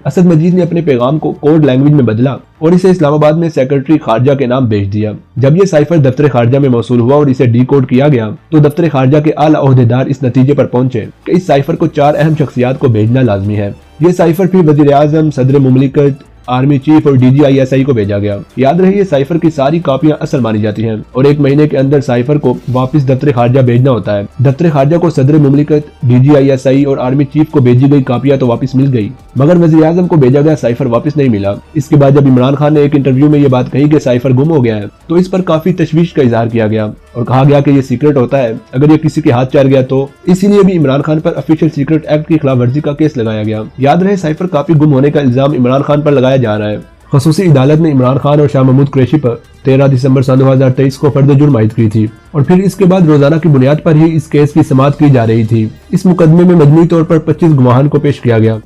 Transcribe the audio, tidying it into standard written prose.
असद मजीद ने अपने पैगाम को कोड लैंग्वेज में बदला और इसे इस्लामाबाद में सेक्रेटरी खारजा के नाम भेज दिया। जब ये साइफर दफ्तर खारजा में मौसूल हुआ और इसे डीकोड किया गया तो दफ्तर खारजा के आला ओहदेदार इस नतीजे पर पहुंचे कि इस साइफर को 4 अहम शख्सियात को भेजना लाजमी है। ये साइफर फिर वजीर आजम, सदर मुमलिकत, आर्मी चीफ और DGISI को भेजा गया। याद रहे ये साइफर की सारी कापियां असल मानी जाती हैं और 1 महीने के अंदर साइफर को वापस दफ्तर खारजा भेजना होता है। दफ्तर खारजा को सदर मुमलिकत, DGISI और आर्मी चीफ को भेजी गई कापियां तो वापस मिल गई, मगर वज़ीर आज़म को भेजा गया साइफर वापस नहीं मिला। इसके बाद जब इमरान खान ने एक इंटरव्यू में ये बात कही कि साइफर गुम हो गया है तो इस पर काफी तशवीश का इजहार किया गया और कहा गया कि ये सीक्रेट होता है, अगर ये किसी के हाथ चढ़ गया तो इसीलिए भी इमरान खान पर ऑफिशियल सीक्रेट एक्ट की खिलाफ वर्जी का केस लगाया गया। याद रहे साइफर काफी गुम होने का इल्जाम इमरान खान पर लगाया जा रहा है। खसूसी अदालत ने इमरान खान और शाह महमूद कुरैशी पर 13 दिसंबर सन 2023 को फर्द जुर्म आयद की थी और फिर इसके बाद रोजाना की बुनियाद पर ही इस केस की समाअत की जा रही थी। इस मुकदमे में मजमूई तौर पर 25 गवाहान को पेश किया गया।